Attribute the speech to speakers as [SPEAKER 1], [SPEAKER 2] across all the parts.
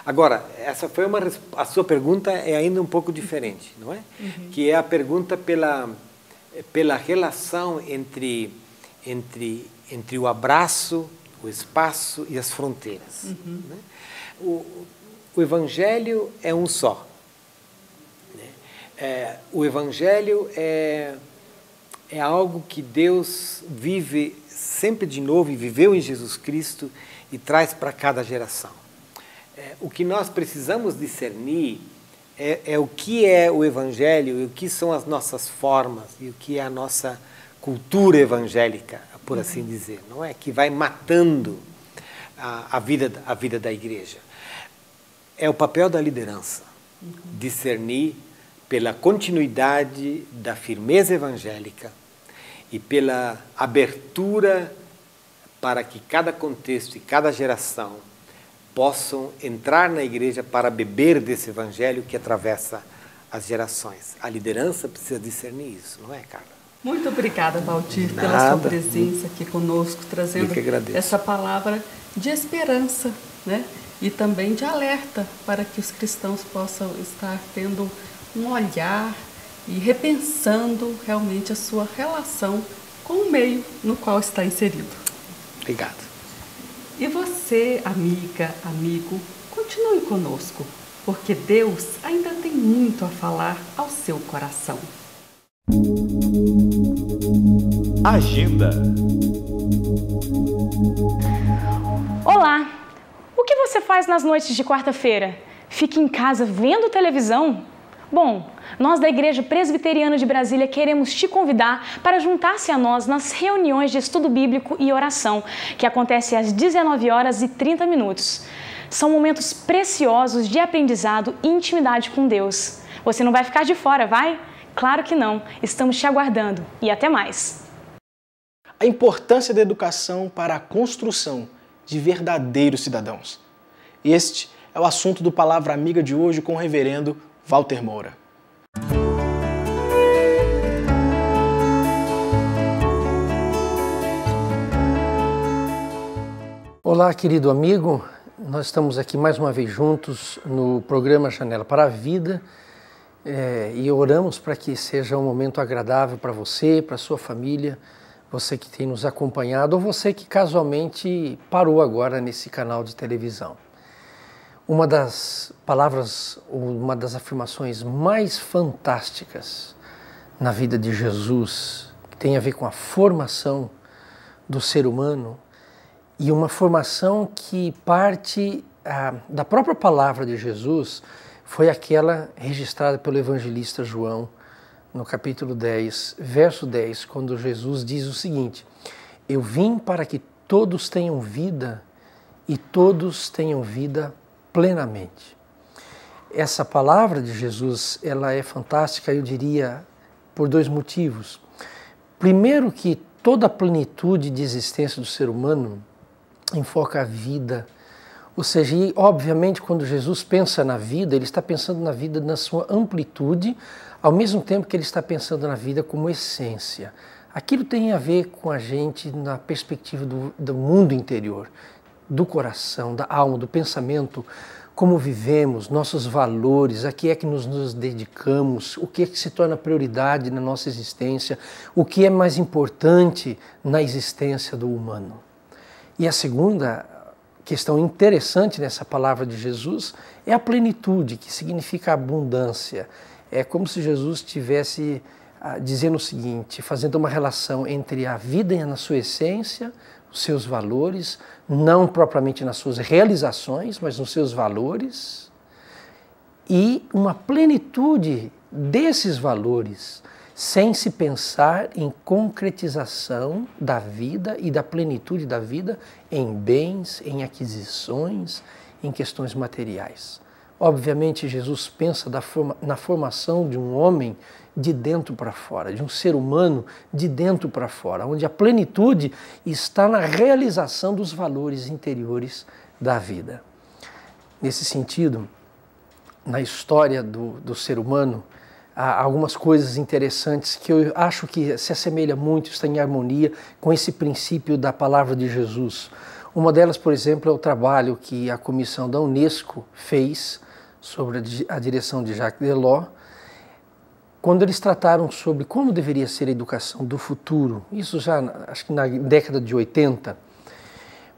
[SPEAKER 1] Agora, essa foi a sua pergunta é ainda um pouco diferente, não é? Que é a pergunta pela relação entre o abraço, o espaço e as fronteiras. Né? O Evangelho é um só. Né? O Evangelho é algo que Deus vive sempre de novo e viveu em Jesus Cristo e traz para cada geração. O que nós precisamos discernir é o que é o Evangelho e o que são as nossas formas e o que é a nossa cultura evangélica, por assim dizer, não é? Que vai matando a vida da igreja. É o papel da liderança, discernir pela continuidade da firmeza evangélica e pela abertura para que cada contexto e cada geração possam entrar na igreja para beber desse evangelho que atravessa as gerações. A liderança precisa discernir isso, não é, Carla?
[SPEAKER 2] Muito obrigada, Valdir, pela sua presença aqui conosco, trazendo essa palavra de esperança, né? E também de alerta para que os cristãos possam estar tendo um olhar e repensando realmente a sua relação com o meio no qual está inserido.
[SPEAKER 1] Obrigado.
[SPEAKER 2] E você, amiga, amigo, continue conosco, porque Deus ainda tem muito a falar ao seu coração.
[SPEAKER 3] Agenda.
[SPEAKER 4] Olá! O que você faz nas noites de quarta-feira? Fica em casa vendo televisão? Bom, nós da Igreja Presbiteriana de Brasília queremos te convidar para juntar-se a nós nas reuniões de estudo bíblico e oração, que acontecem às 19h30. São momentos preciosos de aprendizado e intimidade com Deus. Você não vai ficar de fora, vai? Claro que não. Estamos te aguardando. E até mais.
[SPEAKER 5] A importância da educação para a construção de verdadeiros cidadãos. Este é o assunto do Palavra Amiga de hoje com o reverendo Walter Moura.
[SPEAKER 6] Olá, querido amigo. Nós estamos aqui mais uma vez juntos no programa Janela para a Vida e oramos para que seja um momento agradável para você, para a sua família, você que tem nos acompanhado ou você que casualmente parou agora nesse canal de televisão. Uma das palavras, uma das afirmações mais fantásticas na vida de Jesus, que tem a ver com a formação do ser humano, e uma formação que parte da própria palavra de Jesus, foi aquela registrada pelo evangelista João, no capítulo 10, verso 10, quando Jesus diz o seguinte: eu vim para que todos tenham vida e todos tenham vida plenamente. Essa palavra de Jesus, ela é fantástica, eu diria, por dois motivos. Primeiro, que toda a plenitude de existência do ser humano enfoca a vida. Ou seja, e, obviamente, quando Jesus pensa na vida, ele está pensando na vida na sua amplitude, ao mesmo tempo que ele está pensando na vida como essência. Aquilo tem a ver com a gente na perspectiva do mundo interior, do coração, da alma, do pensamento, como vivemos, nossos valores, a que é que nos dedicamos, o que é que se torna prioridade na nossa existência, o que é mais importante na existência do humano. E a segunda questão interessante nessa palavra de Jesus é a plenitude, que significa abundância. É como se Jesus estivesse dizendo o seguinte, fazendo uma relação entre a vida na sua essência, os seus valores, não propriamente nas suas realizações, mas nos seus valores, e uma plenitude desses valores, sem se pensar em concretização da vida e da plenitude da vida em bens, em aquisições, em questões materiais. Obviamente, Jesus pensa na formação de um homem de dentro para fora, de um ser humano de dentro para fora, onde a plenitude está na realização dos valores interiores da vida. Nesse sentido, na história do ser humano, há algumas coisas interessantes que eu acho que se assemelha muito, está em harmonia com esse princípio da palavra de Jesus. Uma delas, por exemplo, é o trabalho que a comissão da Unesco fez sobre a direção de Jacques Delors, quando eles trataram sobre como deveria ser a educação do futuro, isso já acho que na década de 80,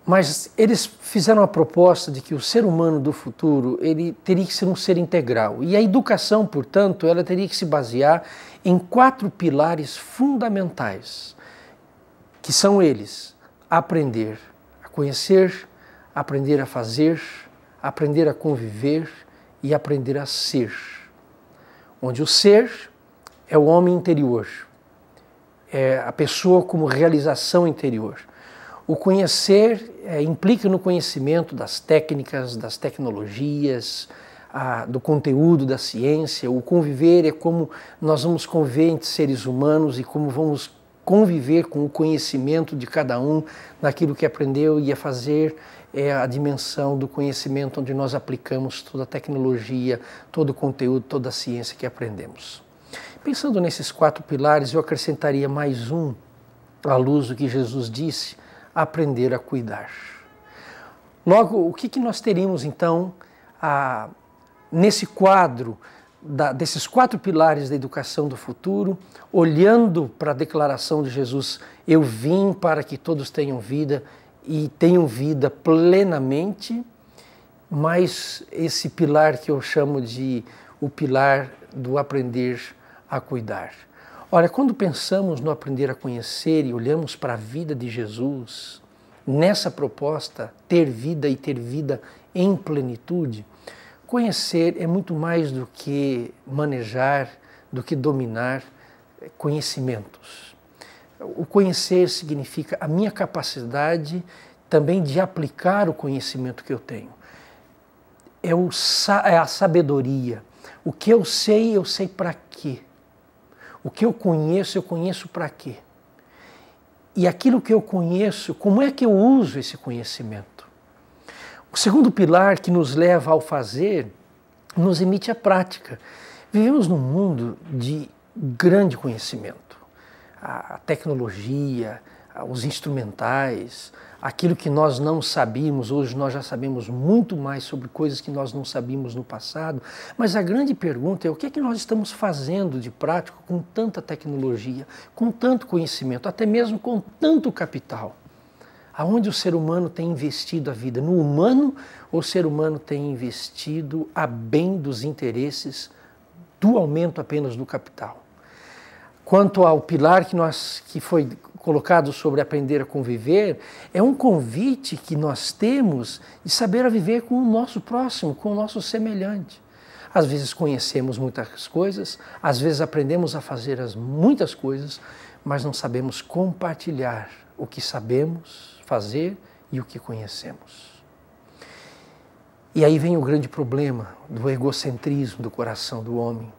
[SPEAKER 6] mas eles fizeram a proposta de que o ser humano do futuro ele teria que ser um ser integral. E a educação, portanto, ela teria que se basear em 4 pilares fundamentais, que são eles: aprender a conhecer, aprender a fazer, aprender a conviver e aprender a ser. Onde o ser é o homem interior, é a pessoa como realização interior. O conhecer implica no conhecimento das técnicas, das tecnologias, do conteúdo da ciência. O conviver é como nós vamos conviver entre seres humanos e como vamos conviver com o conhecimento de cada um naquilo que aprendeu, e a fazer é a dimensão do conhecimento onde nós aplicamos toda a tecnologia, todo o conteúdo, toda a ciência que aprendemos. Pensando nesses 4 pilares, eu acrescentaria mais um, à luz do que Jesus disse: aprender a cuidar. Logo, o que nós teríamos então nesse quadro desses 4 pilares da educação do futuro, olhando para a declaração de Jesus: eu vim para que todos tenham vida e tenham vida plenamente, mas esse pilar que eu chamo de o pilar do aprender a cuidar. Olha, quando pensamos no aprender a conhecer e olhamos para a vida de Jesus, nessa proposta, ter vida e ter vida em plenitude, conhecer é muito mais do que manejar, do que dominar conhecimentos. O conhecer significa a minha capacidade também de aplicar o conhecimento que eu tenho. É a sabedoria. O que eu sei para quê? O que eu conheço para quê? E aquilo que eu conheço, como é que eu uso esse conhecimento? O segundo pilar que nos leva ao fazer, nos remete à prática. Vivemos num mundo de grande conhecimento. A tecnologia, os instrumentais, aquilo que nós não sabíamos, hoje nós já sabemos muito mais sobre coisas que nós não sabíamos no passado, mas a grande pergunta é o que é que nós estamos fazendo de prático com tanta tecnologia, com tanto conhecimento, até mesmo com tanto capital? Aonde o ser humano tem investido a vida? No humano, ou o ser humano tem investido a bem dos interesses do aumento apenas do capital? Quanto ao pilar que foi colocado sobre aprender a conviver, é um convite que nós temos de saber a viver com o nosso próximo, com o nosso semelhante. Às vezes conhecemos muitas coisas, às vezes aprendemos a fazer muitas coisas, mas não sabemos compartilhar o que sabemos fazer e o que conhecemos. E aí vem o grande problema do egocentrismo do coração do homem.